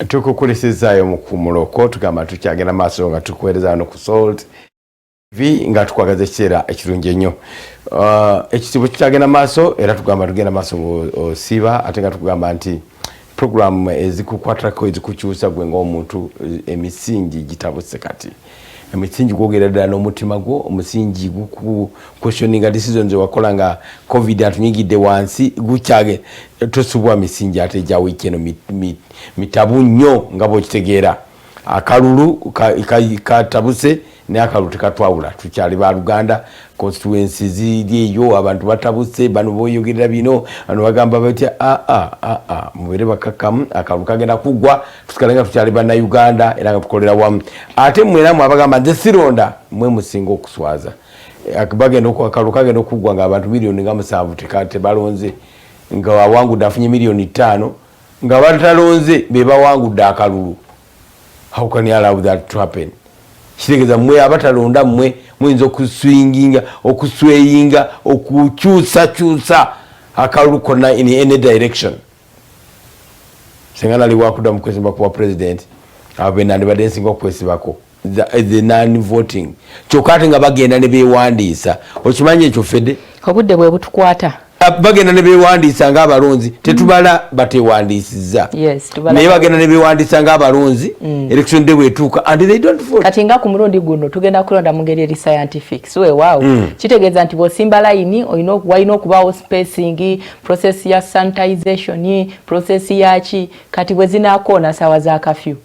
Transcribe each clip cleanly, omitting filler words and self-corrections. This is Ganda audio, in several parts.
tukukulisizayo mu kumuloko tugamba tukyagenda maaso nga tukuweereza no ku Salt nga tukwagaza ekiseera ekirungi ennyo. Ekisibo kikyagenda maaso era tugamba tugenda maaso osiiba ate nga tugamba nti program ezikukwatako ezikukyusa gwe ng'omuntu emisingi gitabuse kati. Emisingi gwogera ddala n'omutima gwo, omusingi questioninga decisions wakola nga COVID atunyigidde wansi gukyage tosubwa misingi ate gya weekend mitabu nnyo nga bw'okitegeera. Akalulu katabuse ne akalulu tekatwawula tukyali ba Luganda constituencies ziri eyo abantu batabuse bano boyogerera bino ano bagamba bati mubere bakakamu akalulu kagenda kugwa tukalanga tukyali ba na Uganda era nga tukolera wamu ate mweramu abagamba nze sironda mwe musinga okuswaza akabagenda akalulu kagenda okugwa nga abantu milioni nga 7 tekate balonze nga wangu dafunye milioni 5 nga batalonze beba wangu da akalulu. How can you allow that to happen? Kitegeza mwe abatalonda mwe muyinza okuswinginga okusweyinga okukyusa akalulu konna in any direction. Singana liwakuda mukwesibwa kuba president abena ndibadde nsinga okwesibako the non-voting kyokati nga bagenda ne beewandiisa okimanye ekyo fedde obudde bwe butukwata bagenda ne beewandiisa ng'abalonzi tetubala batewandiisiza naye bagenda ne beewandiisa ng'abalonzi election day bwetuuka and they don't vote. Kati nga ku mulundi guno tugenda kulonda mu ngeri eri scientific so waawo kitegeeza nti bw'osimba layini walina okubaawo spacing process ya sanitization process yaki kati bwe zinaakoona saawa za kafyu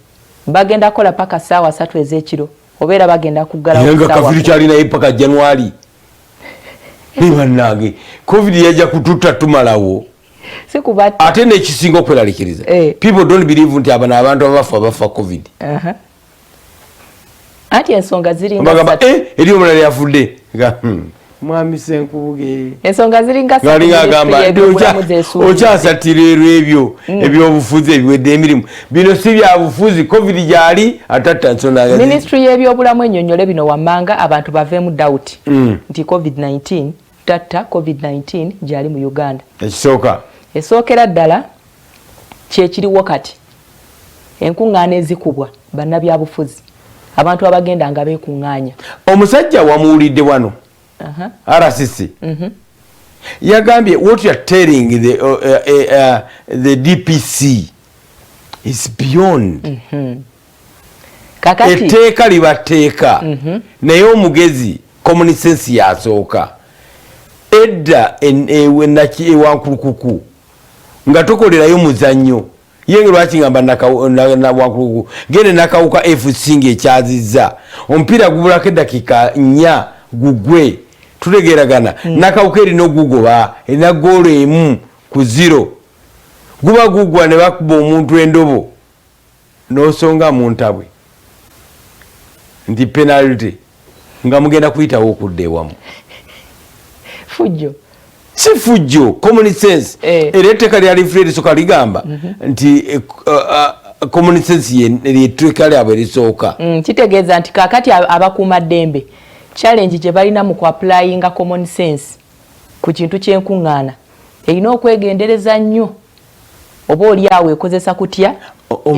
bagenda kola paka saawa 3 ez'ekiro obeera bagenda kuggalawo nga kafyu kyalinayo paka January. Nibanage COVID yaja kututa tumalawo sikubati ate nekisinga okweralikiriza people don't believe nti abana abantu abafa COVID ati ensonga ziringa bagamba eri omulala yafudde mwami senkubuge ensonga ziringa ngalinga agamba okyasatirero ebyo ebyobufuzi ebiwedde emirimu bino si bya bufuzi COVID gyali atatta nsonga ministry y'ebyobulamu ennyonnyole bino wammanga abantu baveemu doubt nti COVID-19 tatta COVID-19 gyali mu Uganda. Ekisooka esookera ddala kyekiriwo kati enkuŋŋaana ezikubwa bannabyabufuzi abantu abagenda nga beekuŋŋaanya. Omusajja wamuwulidde wano RCC yagambye what you are telling the DPC is beyond kakati etteeka libateeka naye omugezi common sense yasooka edda ewankulukuku nga tokolerayo muzannyo yenge lwaki ngamba nawankulukuku gende nakawuka FC ng'ekyazizza omupiira gubulako eddakiika 4 gugwe tulegeragana nakawuka erina ogugoba erina goolo 1-0 guba gugwa ne bakuba omuntu endobo n'osonga mu ntabwe nti penalty nga mugenda kuyitawo okudda ewamu. Fujjo si fujjo common sense era etteeka lyali Fred soka ligamba nti common sense etteeka lyabwe erisooka kitegeeza nti kakati abakuuma ddembe challenge gye balina mu kuapplyinga common sense ku kintu ky'enkuŋŋaana erina okwegendereza nnyo oba oli awo ekozesa kutya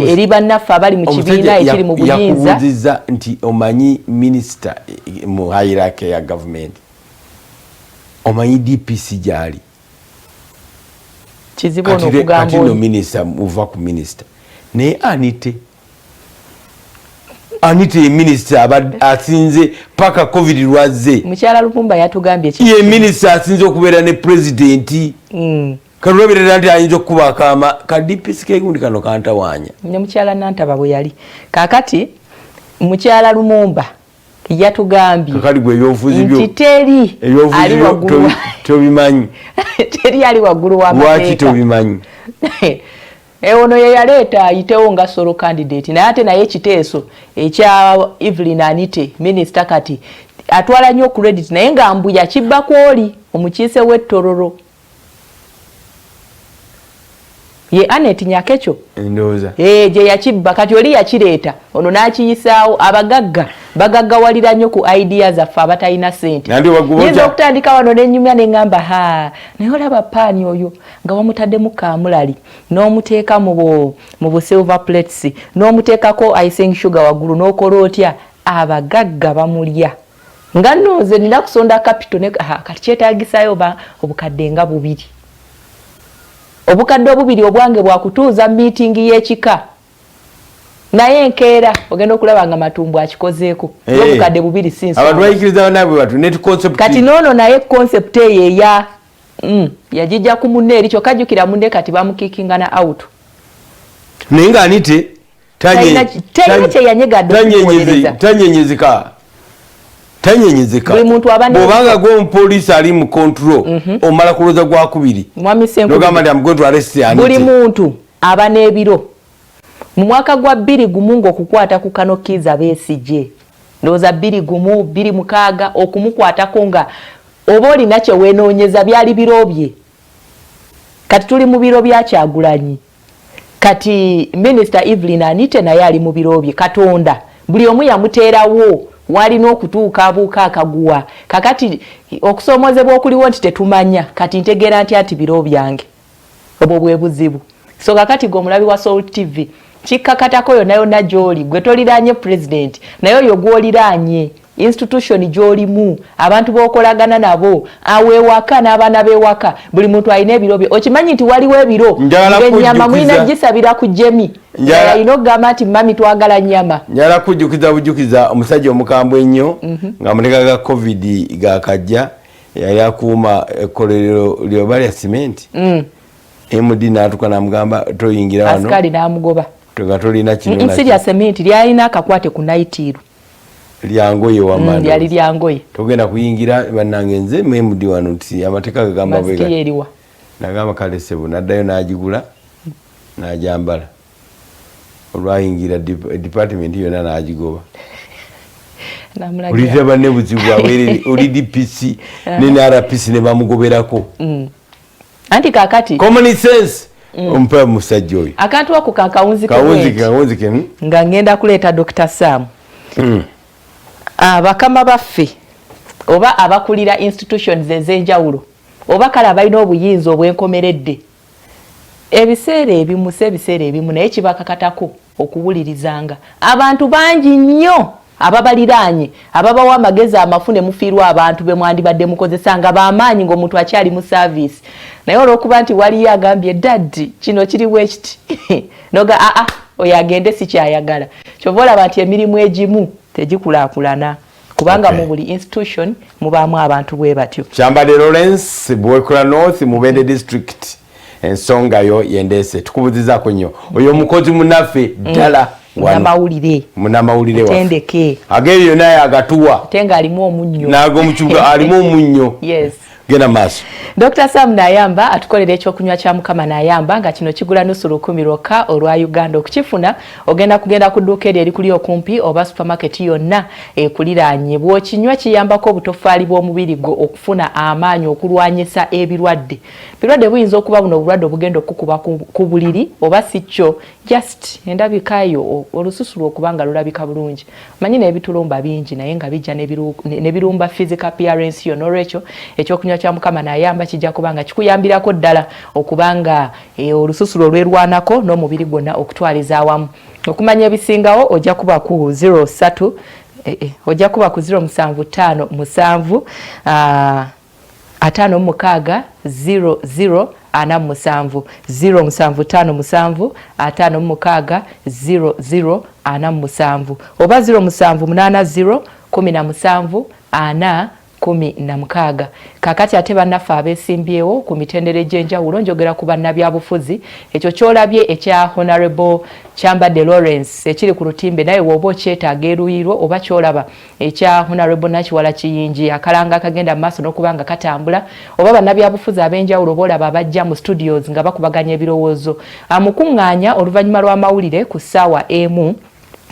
eri bannaffe abali mu kibiina ekiri mu buyinza. Yakubuuziza nti omanyi minisita mu hierarchy ya government omanyi DPC gyali kizibu ono okugamba kati no minisita muva ku minisita naye anite minisita asinze paka COVID lwazze mukyala Lumumba yatugambye ye minisita asinze okubeera ne presidenti kalulabirira nti ayinza okuba akama ka DPC kegundi kano kantawanya ne mukyala Nantaba bwe yali kakati mukyala Lumumba yatugambye kakali gwe ebyobufuzi byo nti teri ali waggulu tobimanyi teri ali waggulu wa mateeka lwaki tobimanyi ono ye yaleeta ayitewo nga solo candidate naye ate naye ekiteeso ekya Evelyn Anite minisita kati atwala nnyo credit naye nga mbuya kibba kwoli omukiise w'ettororo ye Anet Nyakecho ndowooza gye yakibba kati oli yakireeta ono n'akiyisaawo abagagga bagagawalira nnyo ku idea zaffe abatalina ssente. Yinza okutandika wano n'ennyumya ne ŋŋamba naye olaba paani oyo nga wamutaddemu kaamulali n'omuteeka mu bu silver plates n'omuteekako icing sugar waggulu n'okola otya, abagagga bamulya. Nga nno nze nina kusonda kapito kati kyetaagisayo obukadde nga 2. Obukadde 2 obwange bwakutuuza miitingi y'ekika. Naye enkeera ogenda okulaba nga matumbu akikozeeko. Obukadde 2 sinso. Abantu bayikiriza nabwe batu net concept. Kati noono naye concept eyo yagijja ku munne eri kyokka jjukira munne kati bamukikingana out. Naye nga anite tanyenyezeka. Bw'obanga gw'omupoliisi ali mu control omala kuloza gwa 2. Nogamba nti I'm going to arrest you. Buli muntu aba n'ebiro. Mu mwaka gwa 20 ng'okukwata ku Kano Kiza Besigye. Ndowooza 2026 okumukwatako nga oba olina kye weenoonyeza byali biro bye. Kati tuli mu biro bya Kyagulanyi. Kati Minister Evelyn Anite naye ali mu biro bye. Katonda buli omu yamuteerawo walina okutuuka abuuka akaguwa. Kakati okusoomozebwa okuliwo nti tetumanya kati ntegeera ati biro byange. Obwo bwe buzibu. So kakati g'omulabi wa Soul TV kikkakatako yonna gy'oli gwe toliraanye president naye oyo gw'oliraanye institution gy'olimu abantu b'okolagana nabo aweewaka n'abaana beewaka buli muntu alina ebiro bye. Okimanyi nti waliwo ebiro ng'ennyama mulina gisabira ku jemi alina okugamba nti mami twagala nnyama. Njala bujukiza omusajja omukambwe ennyo nga mulega ga covid gakajja yali akuuma ekkolero lyoba lya simenti. MD n'atuka n'amugamba toyingira wano. Askari n'amugoba. Tolina kino nsi lya sementi lyalina akakwate ku naitiru lyangoye wamana lyali lyangoye togenda kuyingira bannange nze MD wano nti amateeka gagamba bwega nagamba kale sebo naddayo n'agigula n'ajambala olwayingira department yonna n'agigoba. Ulite banne buzibu bwawerere oli DPC ne RPC ne bamugoberako anti kakati common sense ompa musajja oyo akantu ako kakawunzi nga ngenda kuleeta Dr. Sam bakama baffe oba abakulira institutions ez'enjawulo oba kale abalina obuyinza obwenkomeredde ebiseera ebimu naye kibakakatako okuwulirizanga abantu bangi nnyo ababaliraanye ababawa amagezi amafune mufiirwa abantu be mwandibadde mukozesanga b'amaanyi ng'omuntu akyali mu service naye olw'okuba nti waliyo agambye daddi kino kiriwo ekiti noga oyo agende si kyayagala kyova olaba nti emirimu egimu tegikulaakulana kubanga mu buli institution mubaamu abantu bwe batyo. Kyambadde Lawrence Buweekula North Mubende District ensonga yo yendeese tukubuzizaako nnyo oyo omukozi munaffe ddala munamawulire tendeke ageyo naye agatuwa tenga alimu omunnyo nago mukyuga alimu omunnyo. Yes. Genda maaso. Dr. Sam nayamba atukolera ekyokunywa kya Mukama nayamba nga kino kigula nusu 10 lwokka olwa Uganda. Okukifuna kugenda ku dduuka eri kuli okumpi oba supermarket yonna ekuliraanye. Bw'okinywa kiyambako obutofaali bw'omubiri gwo okufuna amaanyi okulwanyisa ebirwadde. Birwadde buyinza okuba buno obulwadde obugenda okukuba ku buliri oba si kyo just endabikayo olususu lw'okubanga lulabika bulungi. Manyi n'ebitulumba bingi naye nga bijja ne birumba physical appearance yo n'olwekyo ekyokunywa kya Mukama nayamba kijja kubanga kikuyambirako ddala okubanga olususu lwerwanako n'omubiri gwonna okutwaliza awamu. Okumanya ebisingawo ojja kuba ku 03 ojja kuba ku 075 56 00 47 075 56 00 47 oba 078 17 4 16. Kakati ate bannaffe abeesimbyewo ku mitendera egy'enjawulo njogera ku bannabyabufuzi ekyo kyolabye ekya Honorable Kyambadde Lawrence ekiri ku lutimbe naye woba okyetaaga eruyirwo oba kyolaba ekya Honorable Nakiwala Kiyingi akalanga akagenda mu maaso n'okubanga katambula oba bannabyabufuzi ab'enjawulo boolaba abajja mu studios nga bakubaganya ebirowoozo mukuŋŋaanya oluvannyuma lw'amawulire ku ssaawa emu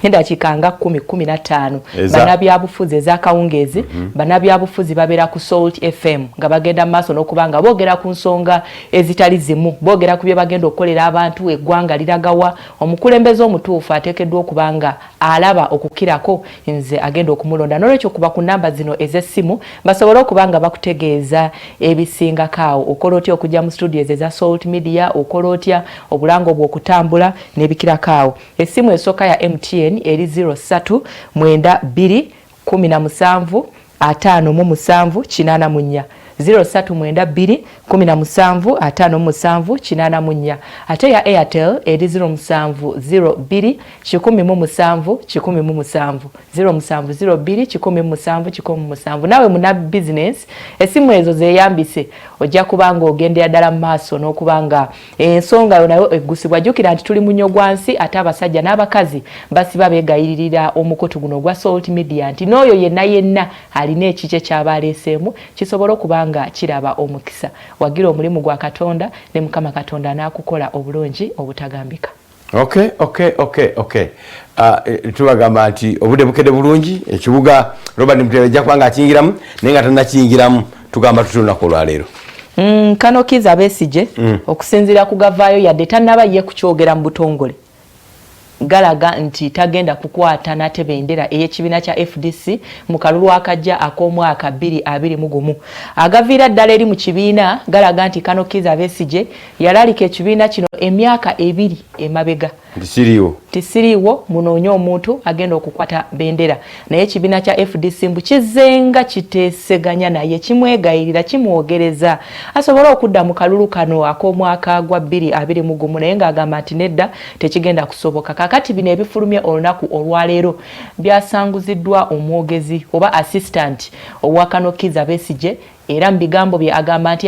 endakiika nga 10-15 bannabyabufuzi ez'akawungeezi bannabyabufuzi babeera ku Salt FM nga bagenda maaso n'okuba nga boogera ku nsonga ezitali zimu, boogera ku bye bagenda okukolera abantu, eggwanga liragawa, omukulembeze omutuufu ateekeddwa okuba nga alaba okukirako nze agenda okumulonda. N'olwekyo kuba ku nnamba zino ez'essimu basobole okuba nga bakutegeeza ebisingakaawo. Okola otya okujja mu studios eza Salt Media, okola otya obulango bw'okutambula n'ebikirakaawo. Essimu esooka ya MTN eri 0392175784 0392175784 ate ya Airtel eri 0702171717 nawe muna business essimu ezo zeyambise ojja kubanga ogendera ddala maaso n'okubanga ensonga yo nayo eggusibwa. Jjukira nti tuli munnyo gwansi ate abasajja n'abakazi basiba beegayiririra omukutu guno ogwa Salt Media nti n'oyo yenna alina ekikye ky'abaleeseemu kisobola okubanga kiraba omukisa. Wagira omulimu gwa Katonda ne Mukama Katonda n'akukola obulungi obutagambika. Okay. Tubagamba nti obudde bukedde bulungi ekibuga Robert Mutebi ajja kubanga akingiramu naye nga tannakingiramu tugamba tutulunaku olwaleero. Kano Kiza Besigye okusinziira ku gavaayo yadde tannaba ye kukyogera mu butongole galaga nti tagenda kukwata nate bendera ey'ekibiina kya FDC mu kalulu akajja ak'omwaka 2021. Agaviira ddala eri mu kibiina galaga nti Kano Kiza Besigye yalalika ekibiina kino emyaka 2 emabega. Tisiriiwo munoonye omuntu agenda okukwata bendera naye ekibiina kya FDC mbu kizenga kiteeseganya naye kimwegayirira kimwogereza asobole okudda mu kalulu kano ak'omwaka gwa 2021 naye ng'agamba nti nedda tekigenda kusoboka. Kakati bino ebifulumye olunaku olwaleero byasanguziddwa omwogezi oba assistant owa Kano Kiza Besigye era mu bigambo bye agamba nti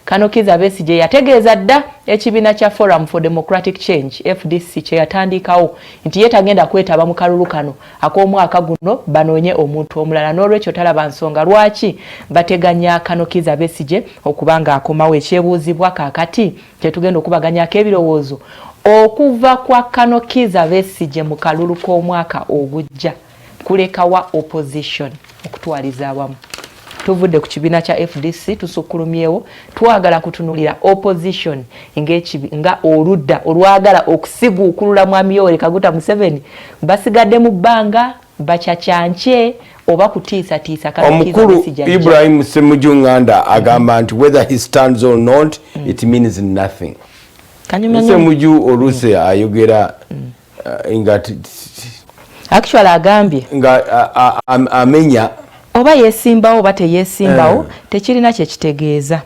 Kano Kiza Besigye yategeeza dda ekibiina kya Forum for Democratic Change FDC kye yatandikawo nti ye tagenda kwetaba mu kalulu kano ak'omwaka guno banoonye omuntu omulala. N'olwekyo talaba nsonga lwaki bateganya Kano Kiza Besigye okubanga akomawo. Ekyebuuzibwa kaakati kyetugenda okubaganyako ebirowoozo okuva kwa Kano Kiza Besigye mu kalulu k'omwaka ogujja kulekawa opposition okutwaliza awamu. Tuvudde ku kibiina kya FDC tusukkulumyewo twagala kutunulira opposition nga oludda olwagala okusiguukulula mwami Yoweri Kaguta Museveni basigadde mu bbanga bakyakyanke oba kutiisatiisa Kano Kiza Besigye. Omukulu Ibrahim Ssemujju agamba nti whether he stands or not it means nothing. Ssemujju oluse ayogera nga actually agambye nga amenya oba yesimbawo oba teyesimbawo tekirina kye kitegeeza.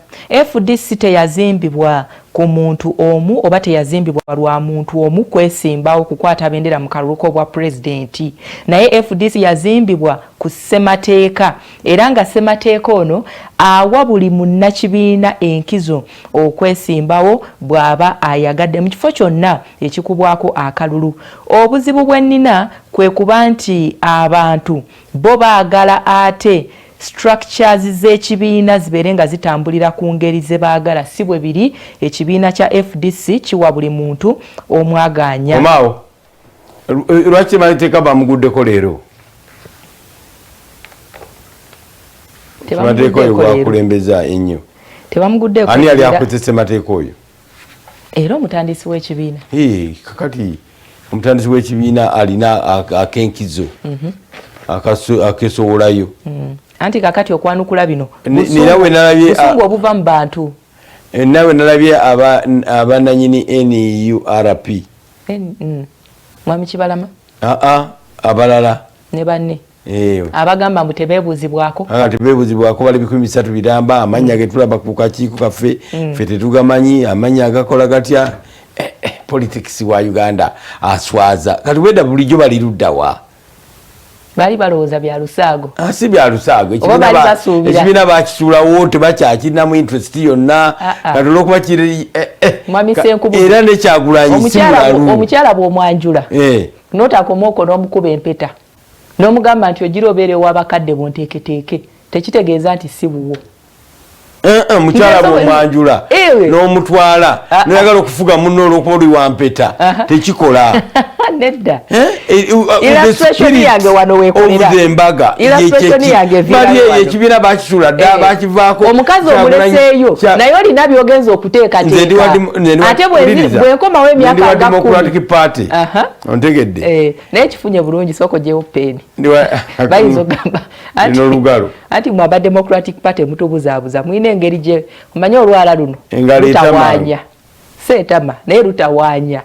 FDC teyazimbibwa ku muntu omu oba teyazimbibwa lwa muntu omu kwesimbawo kukwata bendera mu kalulu k'obwa pulezidenti naye FDC yazimbibwa ku ssemateeka era nga ssemateeka ono awa buli munnakibiina enkizo okwesimbawo bw'aba ayagadde mu kifo kyonna ekikubwako akalulu. Obuzibu bwe nnina kwe kuba nti abantu bo baagala ate structures z'ekibiina zibeere nga zitambulira ku ngeri ze baagala si bwe biri. Ekibiina kya FDC kiwa buli muntu omwaganya. Omaawo lwaki ssemateeka bamuguddeko leero? Ssemateeka oyo gwakulembeza ennyo. Tebamuguddeeko. Ani yali akwese ssemateeka oyo? Era omutandisi w'ekibiina. Kakati omutandisi w'ekibiina alina akenkizo akesowolayo. Anti kakati okwanukula bino busungu obuva mu bantu. Nawe nalabye abananyini NURP. Mwami Kibalama? Abalala. Ne banne. Abagamba mbu tebeebuuzibwako. Tebeebuuzibwako bali 300 biramba amanya getulaba ku kakiiko kaffe ffe tetugamanyi amanya agakola gatya. Politics wa Uganda aswaza. Kati weda bulijjo baliruddawa. Bali balowooza bya Lusaago. Si bya Lusaago. Ekibiina bakisuulawo tebakyakirinamu interest yonna. Kati olw'okuba kiri Mwami Senkubu era ne Kyagulanyi si mulalu. Omukyala bw'omwanjula n'otakomaoko n'omukuba empeta n'omugamba nti ogira obeere w'abakadde bonteeketeeke tekitegeeza nti si buwo. Mukyala bw'omwanjula n'omutwala n'oyagala okufuga munno olw'okuba oli wa mpeta tekikola. nedda illustration yange wano wekolera embaga illustration yange bali ekibiina bakisula dda bakivaako omukazi omuleseeyo naye olina byogenza okuteekateeka ate bwenkomawo emyaka aga Democratic Party ontegedde naye ekifunye bulungi soko gyewo peeni bayinza okugamba anti mwe aba Democratic Party mutubuzaabuza mulina engeri gye omanye olwala luno lutawaanya seetama naye lutawaanya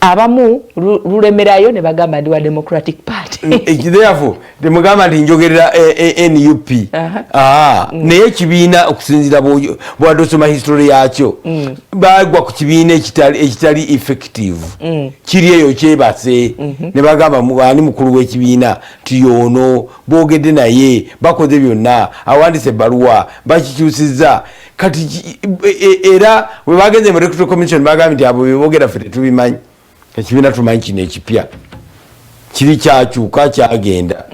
abamu lulemerayo ne bagamba ndi wa Democratic Party therefore temugamba nti njogerera NUP naye ekibiina okusinziira bwadde osoma history yakyo bagwa ku kibiina ekitali effective kiri eyo kyebase ne bagamba ani mukulu w'ekibiina ti yono boogedde naye bakoze byonna awandise ebbaluwa bakikyusizza kati era we bagenze mu Electoral Commission bagambye nti abo beboogera ffe tetubimanyi ekibiina tumanyi kino ekipya kiri kyakyuka kyagenda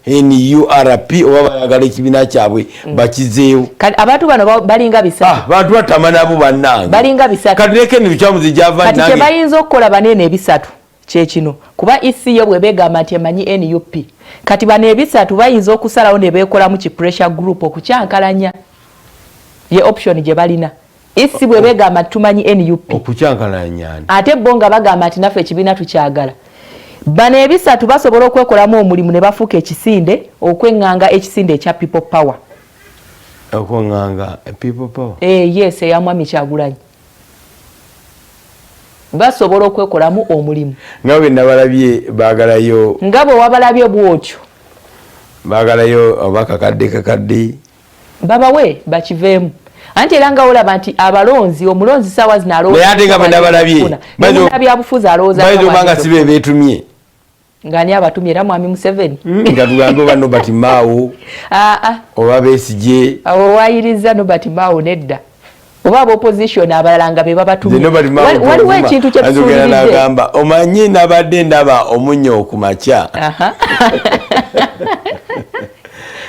NURP oba bayagala ekibiina kyabwe bakizeewo abantu bano balinga bisatu bantu batama nabo bannange balinga bisatu kati leke nibikyamuzi gyava kati kyebayinza okukola banene ebisatu kyekino kuba isiyo bwe begamba nti emanyi NUP kati bano ebisatu bayinza okusalawo ne beekolamu ki pressure group okukyankalanya ye option gye balina isi bwe begamba tumanyi NUP okukyankalanya ate bo nga bagamba nti naffe ekibiina tukyagala bano ebisatu basobola okwekolamu omulimu ne bafuuka ekisinde okweŋŋanga ekisinde ekya people power okweŋŋanga people power yes eya Mwami Kyagulanyi basobola okwekolamu omulimu nga bwe nabalabye baagalayo nga bwe wabalabye bwotyo baagalayo obakakadde babawe bakiveemu anti era nga olaba nti abalonzi omulonzi sawa zina alowoozaabyabufuzi alowoozaobanga sibe beetumye ng'ani abatumye era Mwami Museveni nga tugambe oba Nobert Mao oba Besigye awo waayiriza Nobert Mao nedda oba opposition abalala nga be babatumye waliwo ekintu kyetusuuliridde omanyi nabadde ndaba Omunnyo Ku Makya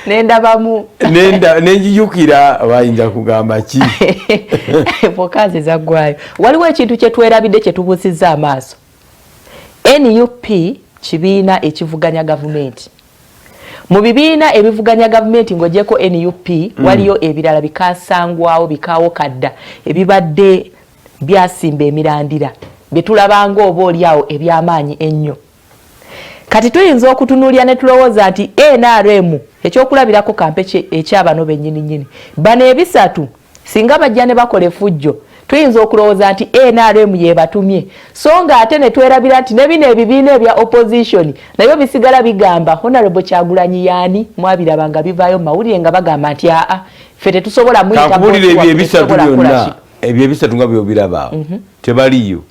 nendabamu nenjijukira bayinza kugamba ki fokazi zaggwayo waliwo ekintu kyetwerabidde kyetubuusizza amaaso NUP kibiina ekivuganya gavumenti mu bibiina ebivuganya gavumenti ng'ogyeko NUP waliyo ebirala bikasangwawo bikaawo kadda ebibadde byasimba emirandira byetulabanga oba oliawo ebyamaanyi ennyo kati tuyinza okutunuulya ne tulowooza nti NRM ekyokulabirako kampe ekyabano bennyini bano ebisatu singa bajja ne bakola effujjo tuyinza okulowooza nti NRM yebatumye so nga ate ne twerabira nti ne bino ebibiina ebya opposition nabyo bisigala bigamba Honorable Kyagulanyi yaani mwabiraba nga bivaayo mu mawulire nga bagamba nti ffe tetusobola muyita ebisatu byonna ebyo ebisatu nga byobiraba tebaliyo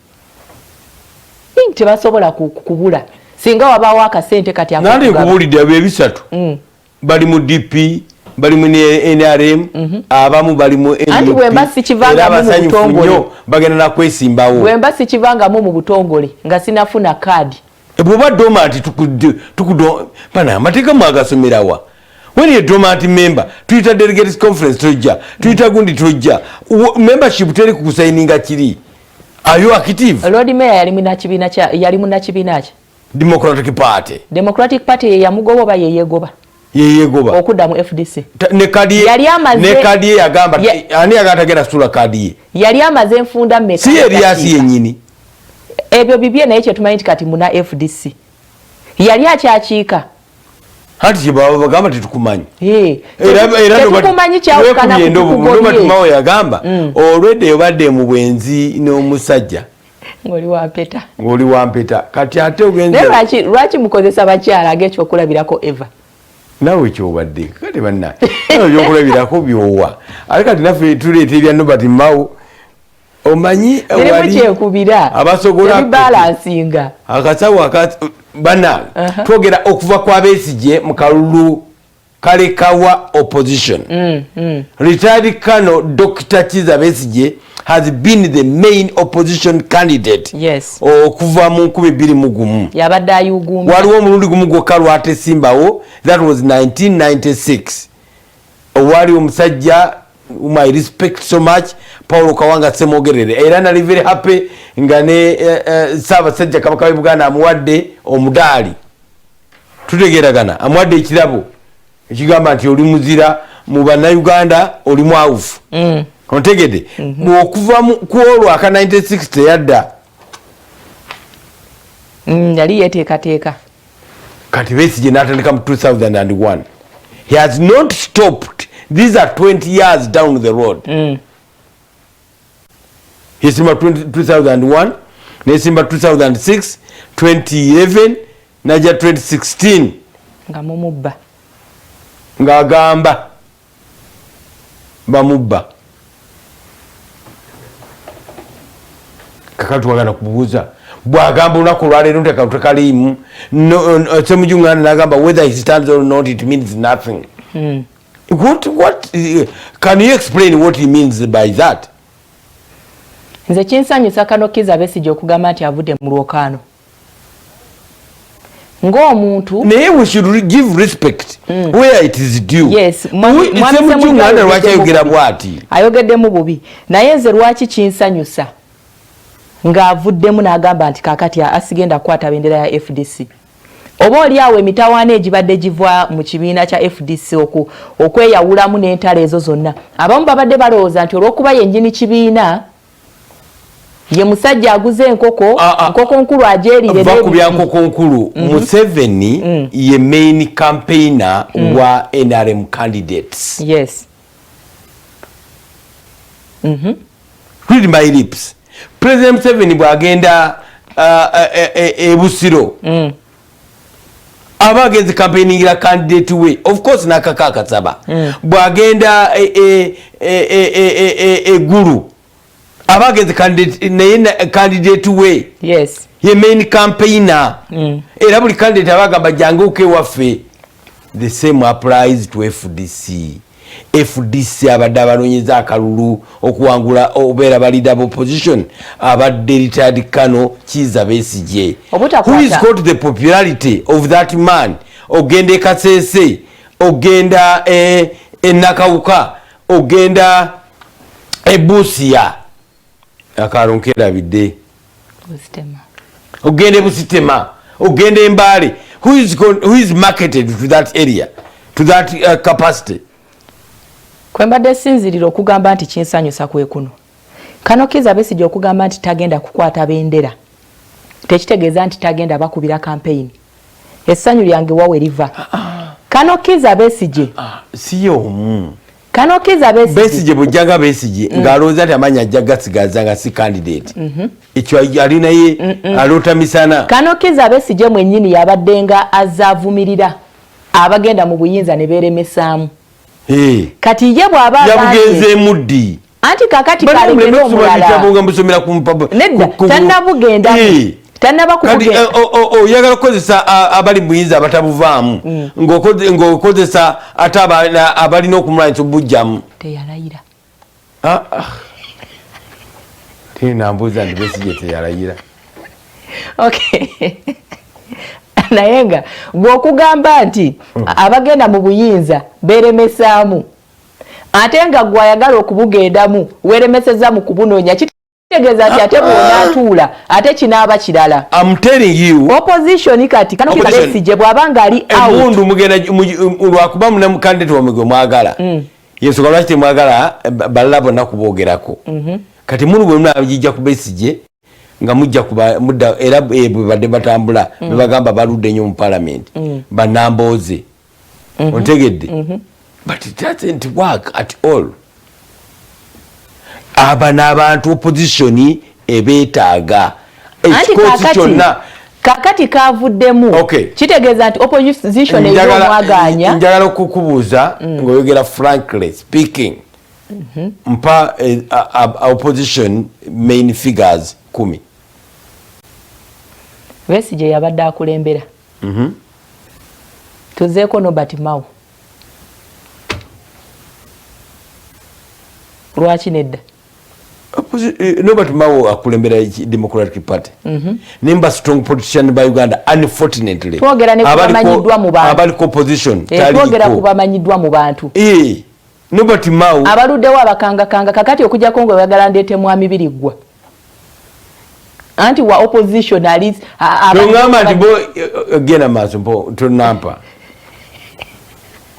tebasobola kubula singa wabaawo akasente kati nandi kubulidde ebyo ebisatu bali mu DP bali mu NRM abamu bali mu NUP anti bwemba sikivangamu mu butongole bagenda nakwesimbawo bwemba sikivangamu mu butongole nga sinafuna kaadi bwoba dormant tukudo pana amateeka mwagasomerawa when you dormant member tuyita delegates conference tojja tuyita gundi tojja membership teri kukusaininga kiri are you active Lord Mayor yali muna kibiina kye Democratic Party yamugoba yeyegoba okudda mu FDC ne kadi ye yagamba ani yagatagera sula kadi ye yali amaze enfunda mmeka si Eriasi yennyini ebyo bibye naye kyetumanyi nti kati muna FDC yali akyakiika hati kibaba bagamba tetukumanyi tetukumanyi kyawukana kukugoye yagamba olwedde obadde mu bwenzi n'omusajja ng'oli wampeta kati ate ogenze lwaki mukozesa bakyala ag'ekyokulabirako eva nawe kyobadde kati banna ebyokulabirako byowa ate kati naffe tuleeta ebya Nobert Mao omanyi kyekubira abasogola balansinga akasawo bana twogera okuva kwa Besigye mu kalulu kalekawa opposition retired Colonel Dr. Kiza Besigye has been the main opposition candidate okuva mu 2021 yabadde ayugumya waliwo omulundi gumu gwokka lwatesimbawo that was 1996 wali omusajja whom I respect so much Paulo Kawanga Semogerere era na very happy nga ne Ssaabasajja Kabaka wa Buganda amuwadde omudali tutegeragana amuwadde ekirabo ekigamba nti oli muzira mu bannayuganda oli mwawufu ontegedde okuva ku olwo aka 1960 yadda yali yeteekateeka kati Besigye n'atandika mu 2001 he has not stopped. These are 20 years down the road. He simba 2001 ne simba 2006 2011 naja 2016 nga mumubba nga agamba bamubba kakati wagana kubuuza bwagamba olunaku olwaleero ntekalimu semujungana nagamba whether he stands or not it means nothing. What can you explain what he means by that? Nze kinsanyusa Kano Kizza Besigye okugamba nti avudde mu lwokaano ng'omuntu naye we should give respect where it is due. Yes, Semujungana lwaki ayogera bw'ati ayogeddemu bubi naye nze lwaki kinsanyusa ng'avuddemu n'agamba nti kaakati asigenda kukwata bendera ya FDC. Oba oliawo emitawaana egibadde giva mu kibiina kya FDC okweyawulamu n'entalo ezo zonna abamu babadde balowooza nti olw'okuba yennyini kibiina ye musajja aguze nkoko nkulu ajeerire va ku bya nkoko nkulu. Museveni ye main campaigner wa NRM candidates. Yes. Read my lips. President Museveni bwagenda Busiro abagenzi campaigningira candidate we of course nakaka Kasaba bwagenda Gulu abagenzi candidate we. Yes. Ye main campaigner era buli candidate abagamba jangu ke waffe. The same applies to FDC. FDC abadde abanonyeza akalulu okuwangula obeera balida opposition abadde retired Kano Kizza Besigye who is got the popularity of that man. Ogenda Kasese ogenda Nakawuka ogenda Busia akaronkera bidde ogenda Busitema ogenda Mbale who is marketed to that area to that capacity. Kwembadde sinzirira okugamba nti kinsanyusa kwe kuno Kano Kizza Besigye okugamba nti tagenda kukwata bendera tekitegeeza nti tagenda bakubira campaign. Essanyu lyange wawe liva Kano Kizza Besigye siyo Kano Kizza Besigye bujjaga Besigye ng'alowooza nti amanya ajja gasigaza nga si candidate ekyo ali naye aloota misana. Kano Kizza Besigye mwennyini yabaddenga azaavumirira abagenda mu buyinza ne beeremesaamu. Kati ye bw'aba yabugenze muddi anti kakati kalengera omulala nedda tannabugenda tannaba kubugenda oyagala kukozesa abali buyinza abatabuvaamu ng'okozesa ate abalina okumulanya nti obujjamu teyalayira tinambuuza nti Besigye teyalayira. Okay. Naye nga bw'okugamba nti abagenda mu buyinza beeremesaamu ate nga gwe ayagala okubugendamu weeremeseza mu kubunoonya kitegeeza nti ate bw'onaatuula ate kinaaba kirala. I'm telling you opposition kati Kano Kizza Besigye bw'aba ng'ali out emundu mugenda lwakuba muna candidate wamwe gwe mwagala yensonga lwaki temwagala balala bonna kuboogerako kati munu bwe munabijja ku Besigye nga mujja kuba mudda era bwe badde batambula bebagamba baludde nnyo mu parliament banambooze ontegedde but it doesn't work at all. Aba n'abantu opposition ebeetaaga ekikooti kyonna kakati kavuddemu kitegeeza nti opposition ey'omwaganya. Njagala okukubuuza ng'oyogera frankly speaking mpa opposition main figures 10. Besigye yabadde akulembera tuzeeko Nobert Mao lwaki nedda Nobert Mao akulembera Democratic Party nemba strong politician by Uganda unfortunately twogera ne kubamanyiddwa mu bantu abali opposition twogera kubamanyiddwa mu bantu Nobody Mau abaluddewo abakanga kakati okujja kongo bayagala ndeete mwami Biriggwa anti wa opposition ali ngamba nti bo gena maaso mpo tonampa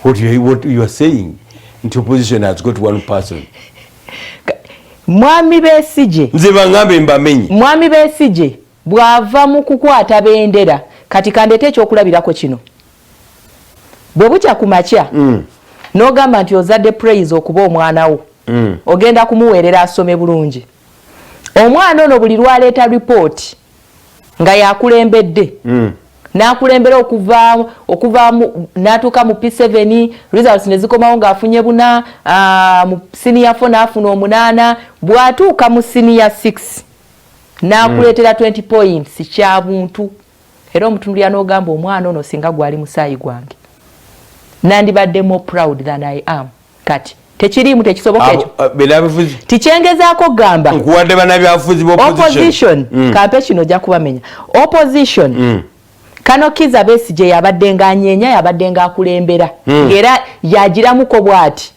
what you are saying nti opposition has got one person mwami Besigye nze bangambe mbamenyi mwami Besigye bwava mu kukwata bendera kati kandete ekyokulabirako kino bwe bukya ku makya n'ogamba nti ozadde praise okuba omwana wo ogenda kumuweerera asome bulungi omwana ono buli lwaleeta report nga yakulembedde n'akulembera okuva n'atuuka mu P7 results ne zikomawo ng'afunye 4 mu senior 4 n'afuna 8 bw'atuuka mu senior 6 n'akuleetera 20 points kya buntu era omutunulira n'ogamba omwana ono singa gwali musaayi gwange nandibadde more proud than I am kati tekirimu tekisoboka ekyo tikyengezaako gamba nkuwadde bannabyabufuzi opposition kampe kino ojja kubamenya opposition Kano Kiza Besigye yabadde ng'anyeenya yabadde ng'akulembera ng'era yagiramuko bw'ati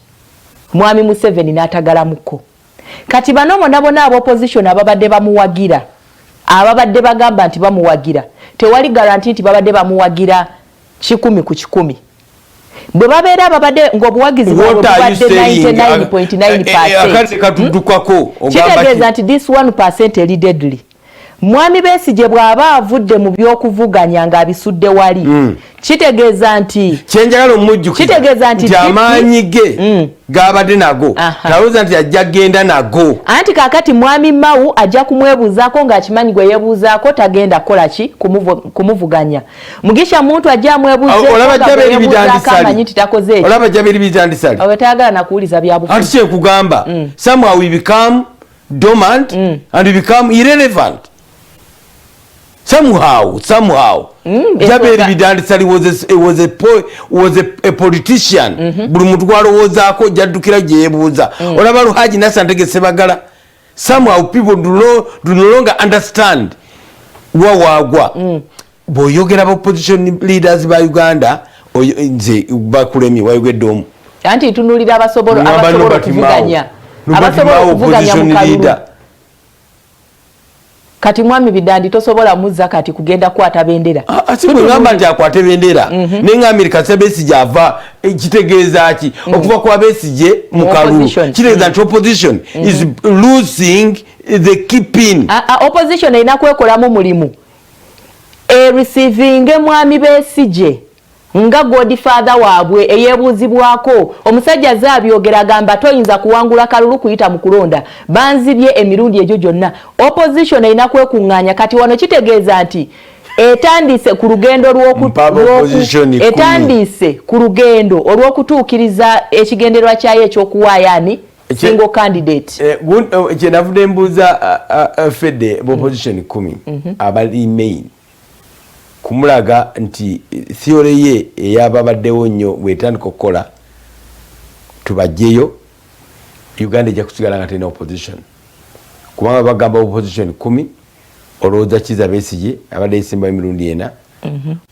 mwami Museveni n'atagalamuko kati bano bonna ab'opposition ababadde bamuwagira ababadde bagamba nti bamuwagira tewali garanti nti babadde bamuwagira 100 ku 100 bwe babeera babadde ng'obuwagizi bwabwe 99.9% kitegeeza nti this 1% eri deadly mwami Besigye bw'aba avudde mu by'okuvuganya ng'abisudde wali kitegeeza nti kyenjagala omujjukiza kitegeeza nti amaanyi ge g'abadde nago talowooza nti ajja genda nago anti kaakati mwami Mau ajja kumwebuuzaako ng'akimanyi gwe yeebuuzaako tagenda kukola ki kumuvuganya Mugisha muntu ajja amwebuuzaako takoze eki olaba jabiri bitandisali oba tayagala nakuwuliza byabufuzi anti kyekugamba somehow we become dormant and we become irrelevant somehow Jaberi Bidandisali was a politician buli muntu gwalowoozaako jaddukira gye yeebuuza olaba Luhaji Nassantege Sebagala somehow people do no longer understand wawagwa bw'oyogera ba opposition leaders ba Uganda nze bakulemi wayogedde omu anti tunulira abasobola okuvuganya mu kalulu kati mwami Bidandi tosobola muzza kati kugenda kwata bendera asibu ngamba nti akwate bendera nenga America Besigye ava kitegeeza ki okuva kwa Besigye mu kalulu kitegeeza nti opposition is losing the keeping opposition erina kwekolamu mulimu receiving mwami Besigye nga godfather waabwe eyebuuzibwako omusajja zaabyogera gamba toyinza kuwangula kalulu kuyita mu kulonda banzibye emirundi egyo gyonna opposition erina kwekuŋŋaanya kati wano kitegeeza nti etandise ku lugendo olw'okutuukiriza ekigendererwa kyayo ekyokuwaayani single candidate kyenavudde mbuuza fedde opposition 10 abali main kumulaga nti theory ye eyababaddewo nnyo bwetandika okukola tubajjeyo Uganda ejja kusigala nga terina opposition kubanga bagamba opposition 10 olowooza Kiza Besigye abadde yesimbayo emirundi 4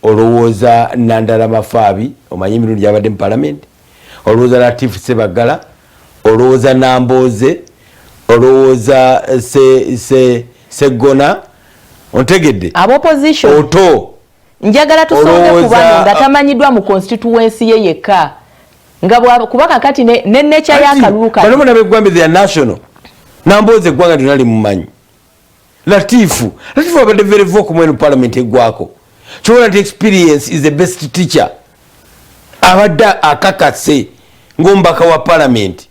olowooza Nandala Mafaabi omanyi emirundi gyabadde mu parliament olowooza Latif Sebagala olowooza Nambooze olowooza Segona ontegedde ab'opposition oto njagala tusonge ku bano nga tamanyiddwa mu constituency ye yekka nga kubaka kati ne nature y'akalulu kati bano bonna beggwambe they are national Nambooze eggwanga lyonna limumanyi Latifu abadde very vocal mu parliament eggwako kyobona nti experience is the best teacher abadde akakase ng'omubaka wa parliament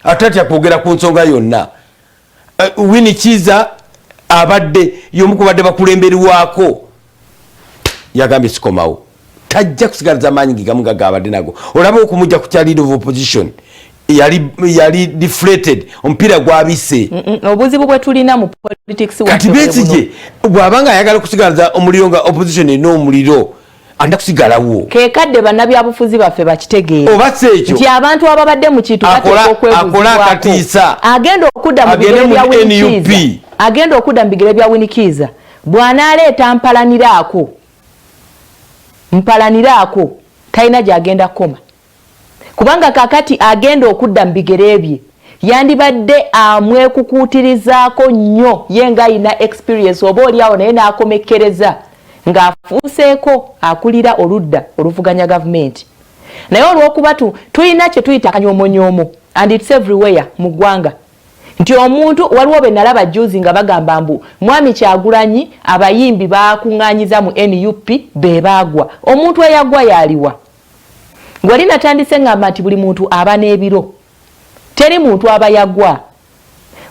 atatya kwogera ku nsonga yonna Winnie Kiza abadde y'omu ku badde bakulemberwako yagambye sikomawo tajja kusigaliza amaanyi gigamu gagabadde nago olaba okumujja ku kya leader of opposition yali deflated omupiira gwabise obuzibu bwe tulina mu politics kati Besigye bw'abanga ayagala okusigaliza omuliro nga opposition erina omuliro anda kusigalawo kekadde bannabyabufuzi baffe bakitegeera oba si ekyo nti abantu ababadde mu kintu akola akatiisa agenda okudda mu bigere bya Winnie agenda okudda mu bigere bya Winnie Kiza bw'anaaleeta mpalaniraako talina gy'agenda kukoma kubanga kakati agenda okudda mu bigere bye yandibadde amwekukuutirizaako nnyo ye nga alina experience oba oliawo naye n'akomekkereza ng'afuuseeko akulira oludda oluvuganya gavumenti. Naye olw'okuba tulina kye tuyita akanyoomonyomo and it's everywhere mu ggwanga nti omuntu waliwo be nalaba juzi nga bagamba mbu Mwami Kyagulanyi abayimbi bakuŋŋaanyiza mu NUP be baagwa. Omuntu eyagwa yaliwa? Gwali natandise ngamba nti buli muntu aba n'ebiro. Teri muntu aba yagwa.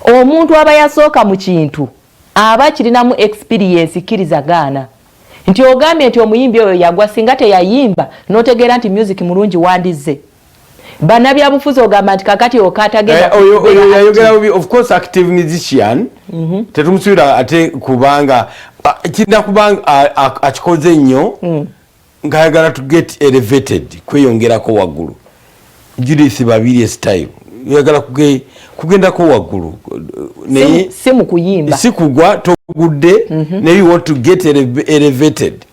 Omuntu aba yasooka mu kintu aba kirinamu experience kirizagaana. Nti ogambye nti omuyimbi oyo yagwa singa teyayimba n'otegeera nti music mulungi wandize. Bannabyabufuzi ogamba nti kakati okatagenda yayogera of course active musician tetumusuubira ate kubanga kirina kubanga akikoze nnyo ng'ayagala to get elevated kweyongerako waggulu. Judith Babirye style yagala kugendako waggulu naye si mu kuyimba si kugwa togudde naye you want to get elevated.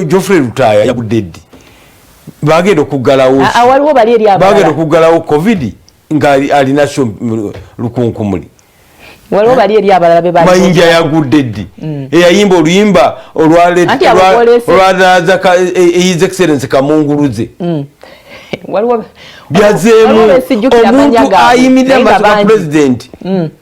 Geoffrey Rutaya yagudde ddi bagenda okuggalawo waliwo bali eri abalala bagenda okuggalawo covid nga alina lukunkumuli. Waliwo bali eri abalala be bali Mayinja yagudde ddi eyayimba oluyimba olwalaza His Excellency Kamunguluze waliwo byazeemu omuntu ayimirira amaaso ga president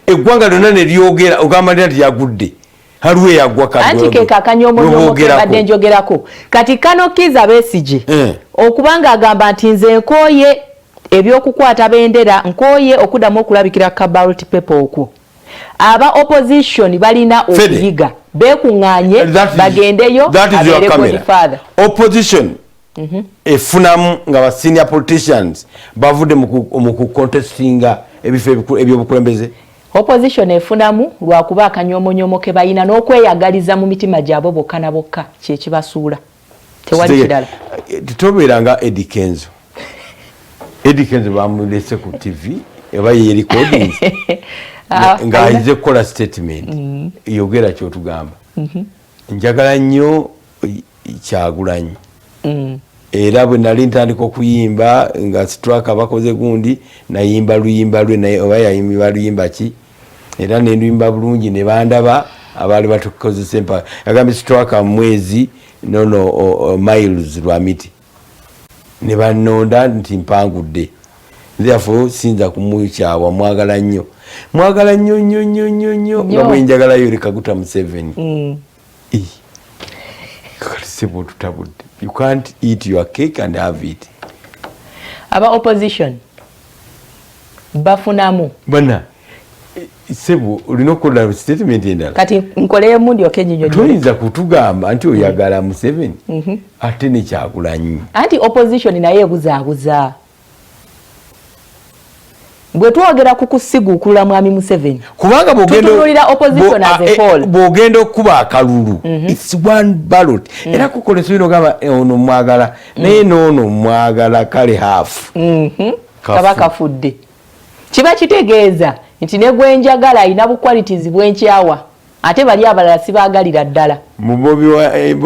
eggwanga lyonna ne lyogera ogamba nti yagudde haliwo eyagwa anti ke kakanyoomonyomo kabadde njogerako kati kano Kiza Besigye okubanga agamba nti nze nkooye ebyokukwata bendera nkooye okuddamu okulabikira ka ballot paper okwo aba opposition balina okuyiga beekuŋŋaanye bagendeyo abeereko di father opposition efunamu nga ba senior politicians bavudde mu kucontestinga ebifo ebyobukulembeze. Opposition efunamu lwakuba akanyoomonyomo ke balina n'okweyagaliza mu mitima gyabwe bokka na bokka kyekibasuula tewali kirala. Tutobeeranga Eddie Kenzo bamulese ku TV eba ye recordings ng'ayize kukola statement yogera kyotugamba njagala nnyo Kyagulanyi era bwe nali ntandika okuyimba nga Straka bakoze gundi nayimba luyimba lwe naye oba yayimba luyimba ki era nenduyimba bulungi ne bandaba abaali batukozesa empa yagambye Straka mwezi nono miles lwa miti ne banonda nti mpangudde therefore sinza kumukyawa mwagala nnyo nnyo nga bwenjagala yo lekaguta Museveni kakalisebo tutabudde. You can't eat your cake and have it. Aba opposition bafunamu bana sebo olina okukola statement endala kati nkoleyo mundi okenyinyo toyinza kutugamba nti oyagala Museveni ate ne Kyagulanyi anti opposition naye ebuzaabuza bwe twogera ku kusiguukulula Mwami Museveni kubanga bwogenda okuba akalulu it's one ballot era kukolesa bino gamba ono mwagala naye noono mwagala kale half kaba kafudde kiba kitegeeza nti ne gwenjagala alina bukwalitizi bwenkyawa ate bali abalala sibaagalira ddala. Bobi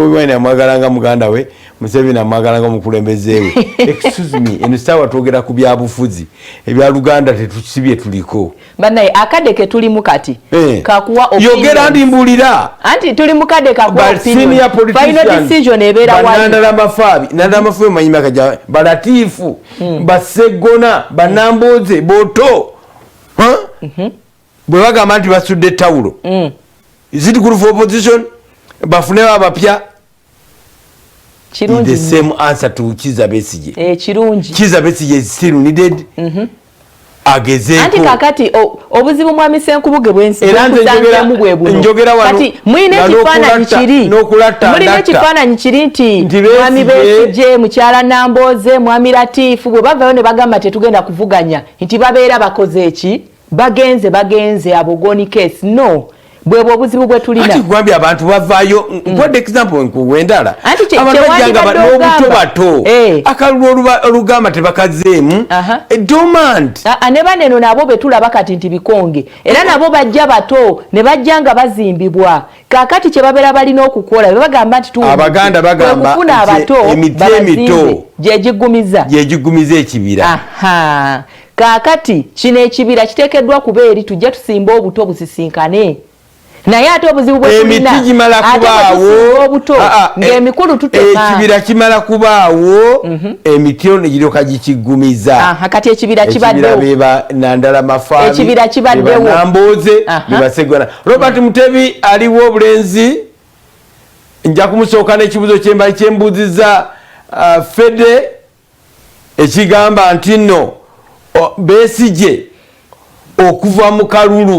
Wine amwagalanga muganda we Museveni amwagalanga omukulembeze we excuse me ensaawa twogera ku byabufuzi ebya Luganda tetusibye tuliko banaye akade ke tulimu kati kakuwa opinion yogera ndi mbulira anti tuli mukade kakuwa opinion final decision ebeera wali banandala mafabi nandala mafabi manyima kaja balatifu basegona banamboze boto bwe bagamba nti basudde tawulo is it good for opposition bafune abapya kirungi the same answer to Kiza Besigye kirungi Kiza Besigye is still needed agezeko anti kakati obuzibu Mwami Senkubuge bwensi kuzanjemu bwebuno kati mwine kifaananyi kiri mwine kifaananyi kiri nti Mwami Besigye mukyala Namboze Mwami Latifu bwe bavayo ne bagamba tetugenda kuvuganya nti babeera bakoze eki bagenze abogoni case no bwebwo obuzibu bwe tulina ati gwambye abantu bavaayo nkwedde example nkuwendala abantu bajjanga n'obuto bato akalulu olugamba tebakazeemu dormant ne baneno nabo betulaba kati nti bikonge era nabo bajja bato ne bajja nga bazimbibwa kakati kye babeera balina okukola bagamba nti abaganda bagamba emiti emito gyegigumiza ekibira kakati kino ekibira kiteekeddwa kuba eri tujja tusimba obuto busisinkane naye ate obuzibu bwe tulina emiti gimala kubaawo obuto ng'emikulu tutema ekibira kimala kubaawo emiti ono giryoka gikigumiza kati ekibira kibaddewo beba Nandala Mafabi ekibira kibaddewo Namboze beba Segwana Robert Mutebi aliwo obulenzi nja kumusooka n'ekibuzo kyembali kyembuuziza Fede ekigamba nti nno Besigye okuva mu kalulu